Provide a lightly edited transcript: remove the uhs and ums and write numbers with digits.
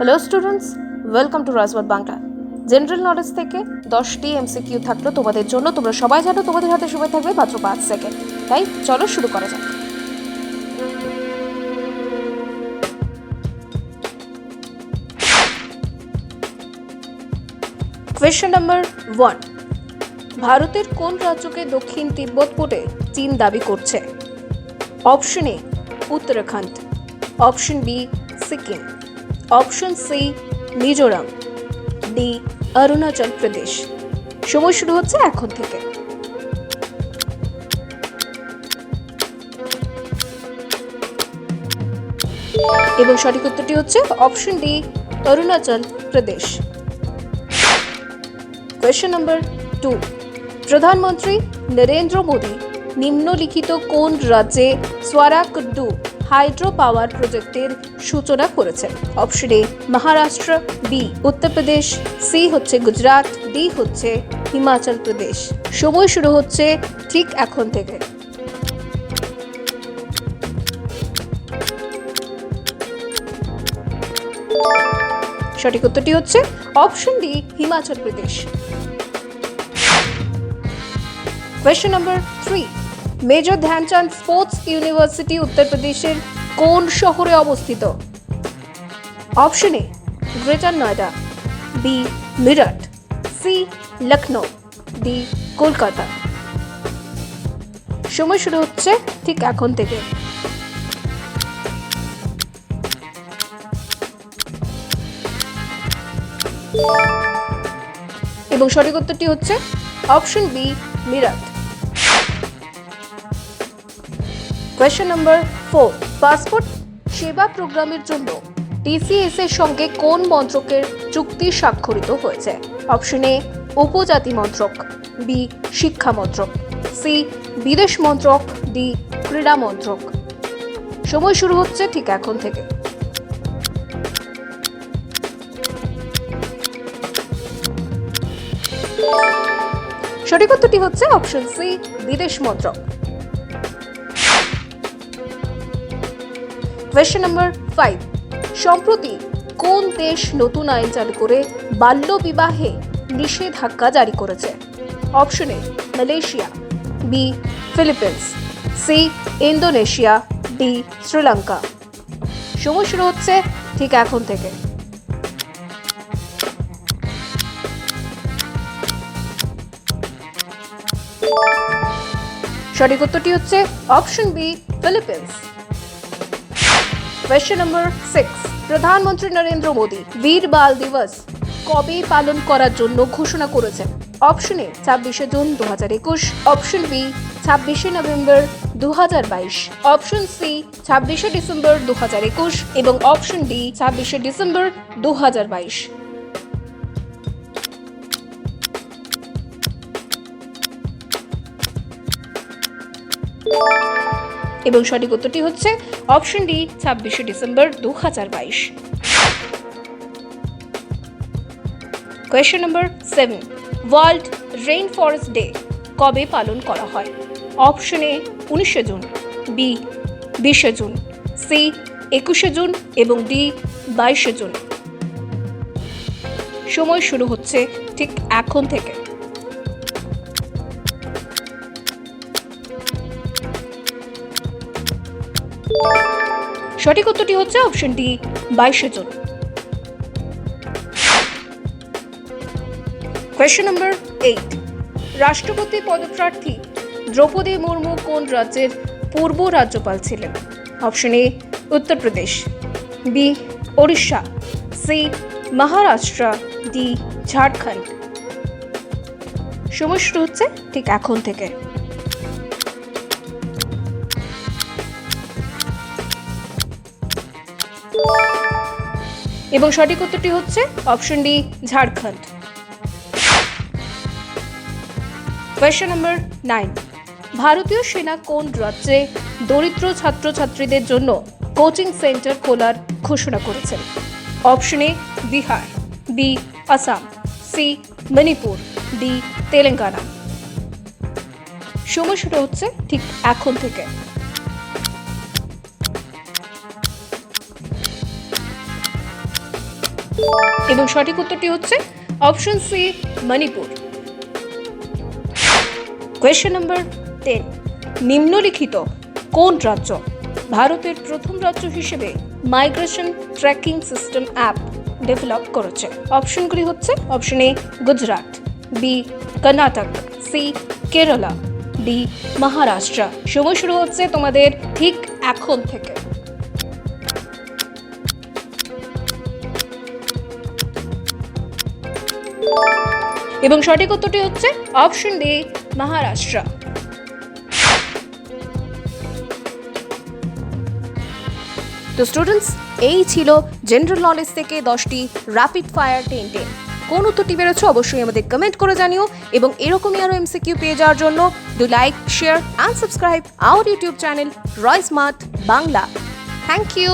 Hello students, welcome to রাজবাট Bangla. General knowledge থেকে 10টি MCQ থাকলো তোমাদের জন্য। তোমরা সবাই জানো তোমাদের হাতে সময় থাকবে মাত্র 5 সেকেন্ড। তাই চলো শুরু করা যাক। কোয়েশ্চেন নাম্বার 1, ভারতের কোন রাজ্যকে দক্ষিণ তিব্বত বলে চীন দাবি করছে? Option A Uttarakhand, option B Sikkim, option C Mizoram, D Arunachal Pradesh. সময় শুরু হচ্ছে এখন থেকে। এবং সঠিক উত্তরটি হচ্ছে option D Arunachal Pradesh. Question number 2, প্রধানমন্ত্রী নরেন্দ্র মোদী নিম্নলিখিত কোন রাজ্যে সোয়ারাকুড্ডু হাইড্রো পাওয়ার প্রজেক্টের সূচনা করেছেন? Option A Maharashtra, B Uttar Pradesh, C হচ্ছে গুজরাট, ডি হচ্ছে হিমাচল প্রদেশ। সময় শুরু হচ্ছে ঠিক এখন থেকে। সঠিক উত্তরটি হচ্ছে option D Himachal Pradesh. Question number 3, major Dhyanchand sports university উত্তরপ্রদেশের কোন শহরে অবস্থিত? Option A greater Noida, B Meerut, C Lucknow, D Kolkata. সময় শুরু হচ্ছে ঠিক এখন থেকে। এবং সঠিক উত্তরটি হচ্ছে option B Meerut. Question number 4, passport Seva প্রোগ্রামের জন্য TCS এর সঙ্গে কোন মন্ত্রকের চুক্তি স্বাক্ষরিত হয়েছে? অপশন এ উপজাতি মন্ত্রক, বি শিক্ষা মন্ত্রক, সি বিদেশ মন্ত্রক, ডি ক্রীড়া মন্ত্রক। সময় শুরু হচ্ছে ঠিক এখন থেকে। সঠিক উত্তরটি হচ্ছে অপশন সি বিদেশ মন্ত্রক। কোয়েশ্চেন নাম্বার 5, সম্প্রতি কোন দেশ নতুন আইন চালু করে বাল্য বিবাহে নিষেধাজ্ঞা জারি করেছে? Option A Malaysia, B Philippines, C Indonesia, D Sri Lanka. সময় শুরু হচ্ছে ঠিক এখন থেকে। সঠিক উত্তরটি হচ্ছে option B Philippines. Question number 6, প্রধানমন্ত্রী নরেন্দ্র মোদী বীর বাল দিবস কবে পালন করার জন্য ঘোষণা করেছেন? অপশন এ 26শে জুন 2021, অপশন বি 26শে নভেম্বর 2022, অপশন সি 26শে ডিসেম্বর 2021 এবং অপশন ডি 26শে ডিসেম্বর 2022। এবং সঠিক উত্তরটি হচ্ছে অপশন ডি 26শে December 2022। Question number 7, world rain forest day কবে পালন করা হয়? অপশন এ 19শে জুন, বি 20শে জুন, সি 21শে জুন এবং ডি 22শে জুন। সময় শুরু হচ্ছে ঠিক এখন থেকে। সঠিক উত্তরটি হচ্ছে অপশন ডি 22শে জুন। কোয়েশ্চেন নাম্বার 8, রাষ্ট্রপতি পদপ্রার্থী দ্রৌপদী মুর্মু কোন রাজ্যের পূর্ব রাজ্যপাল ছিলেন? Option A Uttar Pradesh, B Odisha, C Maharashtra, D Jharkhand. সময় শুরু হচ্ছে ঠিক এখন থেকে। এবং সঠিক উত্তরটি হচ্ছে option D Jharkhand. Question number 9, ভারতীয় সেনা কোন রাজ্যে দরিদ্র ছাত্রছাত্রীদের জন্য কোচিং সেন্টার খোলার ঘোষণা করেছেন? Option A Bihar, B Assam, C Manipur, D Telangana. সময় শুরু হচ্ছে ঠিক এখন থেকে। এবং সঠিক উত্তরটি হচ্ছে option C Manipur. Question number 10, নিম্নলিখিত কোন রাজ্য ভারতের প্রথম রাজ্য হিসেবে migration tracking system app develop করেছে? অপশনগুলি হচ্ছে option A Gujarat, B Karnataka, C Kerala, D Maharashtra. সময় শুরু হচ্ছে তোমাদের ঠিক এখন থেকে। এবং সঠিক উত্তরটি হচ্ছে অপশন ডি মহারাষ্ট্র। তো স্টুডেন্টস, এই ছিল জেনারেল নলেজ থেকে 10টি র্যাপিড ফায়ার 10 কোন উত্তরটি বেরোচ্ছে অবশ্যই আমাদের কমেন্ট করে জানিও। এবং এরকমই আরও MCQ পেয়ে যাওয়ার জন্য do like, share and subscribe our YouTube channel Roy smart Bangla. Thank you.